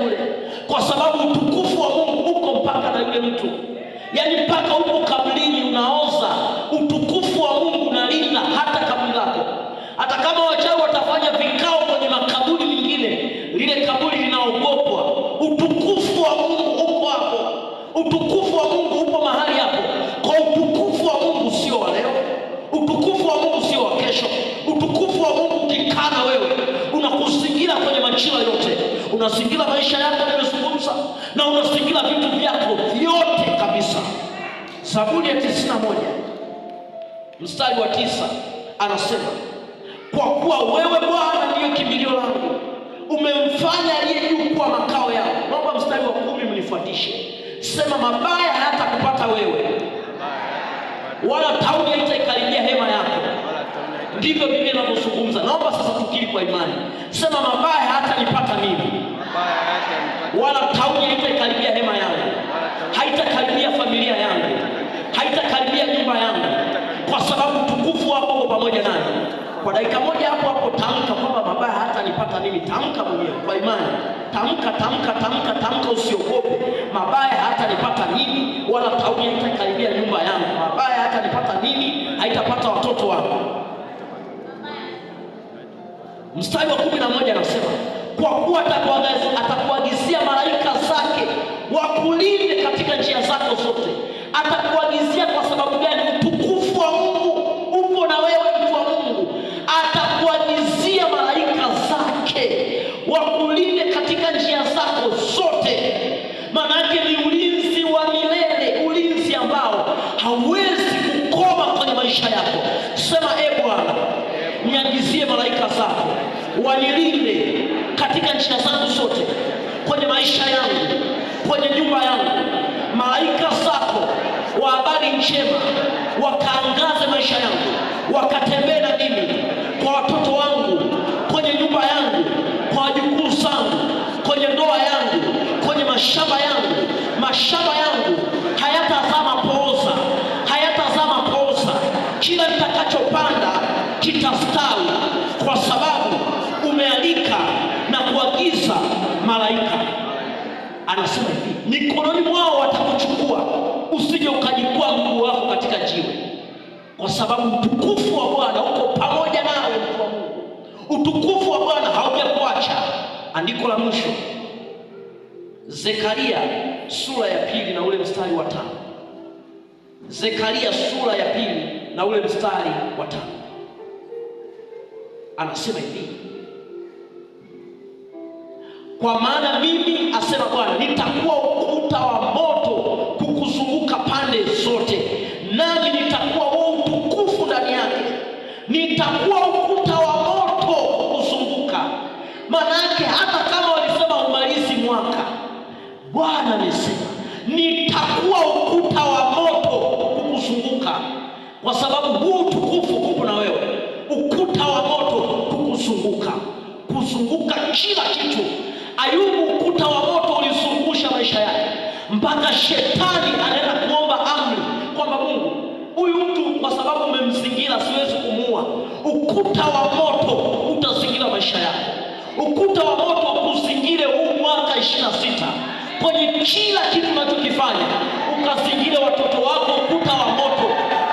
mle, kwa sababu utukufu wa Mungu uko mpaka na yule mtu, yaani mpaka uko kaburini unaoza. Utukufu wa Mungu unalinda hata kaburi lako. Hata kama wachawi watafanya vikao kwenye makaburi mengine, lile kaburi linaogopwa. Utukufu wa Mungu uko hapo. Utukufu wa Mungu upo mahali hapo. Kwa utukufu wa Mungu sio wa leo, utukufu wa Mungu sio wa kesho. Utukufu wa Mungu ukikaa na wewe unakuzingira kwenye majira yote, unazingira maisha yako nimezungumza, na unazingira vitu vyako vyote kabisa. Zaburi ya 91 mstari wa 9 anasema, kwa kuwa wewe Bwana ndiyo kimbilio langu, umemfanya aliye juu kuwa makao yao. Naomba mstari wa 10 mnifuatishe. Sema, mabaya hayatakupata wewe, wala tauni haitaikaribia hema yako. Ndivyo Biblia inavyozungumza. Naomba sasa tukiri kwa imani. Sema, mabaya hayatanipata mimi, wala tauni haitaikaribia hema yangu, haitakaribia familia yangu, haitakaribia nyumba yangu, kwa sababu utukufu wako uko pamoja nami. Kwa dakika moja hapo hapo tamka kwamba mabaya hayatanipata mimi. Tamka mwenyewe kwa imani. Tamka, tamka, tamka, tamka, usiogope. Mabaya hayatanipata mimi, wala tauni haitakaribia nyumba yangu. Mabaya hayatanipata mimi, haitapata watoto wangu. Mstari wa 11 anasema, kwa kuwa atakuagizia malaika zake wakulinde katika njia zako zote. Atakuagizia kwa sababu gani? Utukufu wa Mungu upo na wewe, mtu wa Mungu. Atakuagizia malaika zake wakulinde katika njia zako zote. Maana yake ni ulinzi wa milele, ulinzi ambao hauwezi kukoma kwenye maisha yako. Sema, Bwana, niagizie malaika zako wanilinde katika njia zangu zote, kwenye maisha yangu, kwenye nyumba yangu. Malaika zako wa habari njema wakaangaze maisha yangu, wakatembee na mimi, kwa watoto wangu, kwenye nyumba yangu, kwa wajukuu zangu, kwenye ndoa yangu, kwenye mashamba yangu. Mashamba yangu hayatazaa mapooza, hayatazaa mapooza. Kila nitakachopanda kitastawi, kwa sababu umeandika na kuagiza malaika. Anasema hivi, mikononi mwao watakuchukua, usije ukajikwaa mguu wako katika jiwe, kwa sababu utukufu wa Bwana uko pamoja nawe, mtu wa Mungu. Utukufu wa Bwana haujakuacha. Andiko la mwisho, Zekaria sura ya 2 na ule mstari wa 5. Zekaria sura ya 2 na ule mstari wa 5 anasema hivi, kwa maana mimi, asema Bwana, nitakuwa ukuta wa moto kukuzunguka pande zote, nami nitakuwa wewe utukufu ndani yake. Nitakuwa ukuta wa moto kukuzunguka. Maana yake hata kama walisema umalizi mwaka, Bwana amesema nitakuwa ukuta wa moto kukuzunguka, kwa sababu huu utukufu uko na wewe. Ukuta wa moto kukuzunguka, kuzunguka kila kitu. Ayubu, ukuta wa moto ulizungusha maisha yake, mpaka shetani anaenda kuomba amri kwamba Mungu, huyu mtu kwa sababu umemzingira siwezi kumuua. Ukuta wa moto utazingira maisha yako. Ukuta wa moto kuzingire huu mwaka 26, kwenye kila kitu unachokifanya. Ukazingire watoto wako, ukuta wa moto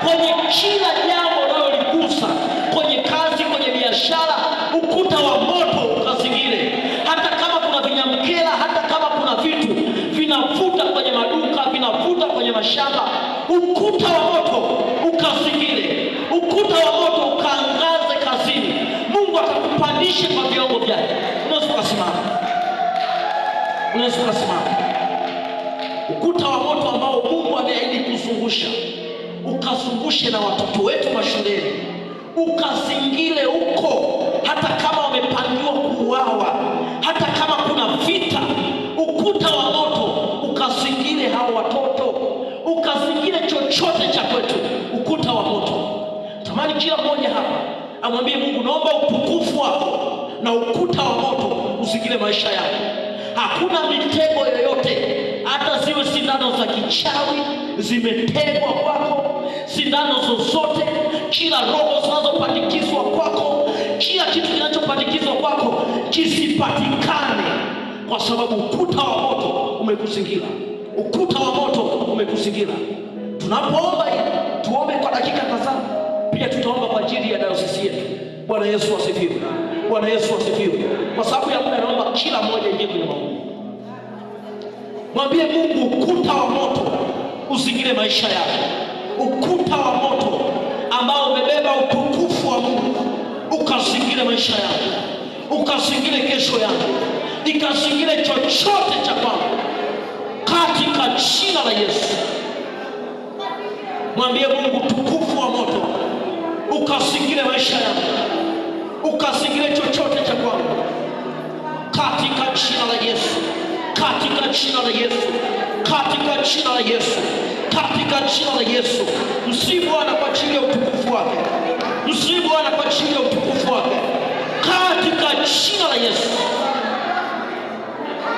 kwenye kila jambo unaloligusa, kwenye kazi, kwenye biashara, ukuta wa moto ukazingire. Hata kama kuna vinyamkela, hata kama kuna vitu vinavuta kwenye maduka, vinavuta kwenye mashamba, ukuta wa moto ukazingire. Ukuta wa moto ukaangaze kazini. Mungu akakupandishe kwa viwango vyake. Unaweza kusimama, unaweza kusimama. Ukuta wa moto ambao Mungu ameahidi kuzungusha, ukazungushe na watoto wetu mashuleni, ukazingire huko. Hata kama wamepangiwa kuuawa, hata kama kuna vita, ukuta wa moto ukazingire hao watoto, ukazingire chochote cha kwetu. Ukuta wa moto. Tamani kila mmoja hapa amwambie Mungu, naomba utukufu wako na ukuta wa moto uzingire maisha yako. Hakuna mitego yoyote, hata ziwe sindano za kichawi zimetegwa kwako, sindano zozote, kila roho zinazopandikizwa kwako, kila kitu kinachopandikizwa kwako kisipatikane, kwa sababu ukuta wa moto umekuzingira. Ukuta wa moto umekuzingira. Tunapoomba tuombe kwa dakika kadhaa. Pia tutaomba kwa ajili ya dayosisi yetu. Bwana Yesu asifiwe. Bwana Yesu asifiwe. Kwa sababu ya muda, naomba kila mmoja ingie kwenye maombi. Mwambie Mungu, ukuta wa moto uzingire maisha yako. Ukuta wa moto ambao umebeba utukufu wa Mungu ukazingire maisha yako, ukazingire kesho yako, ikazingire chochote cha kwangu katika jina la Yesu. Mwambie Mungu, utukufu wa moto ukazingire maisha yako, ukazingire chochote cha kwangu katika jina la Yesu, katika jina la Yesu, katika jina la Yesu, katika jina la Yesu. Msifu Bwana kwa ajili ya utukufu wake, msifu Bwana kwa ajili ya utukufu wake, katika jina la Yesu.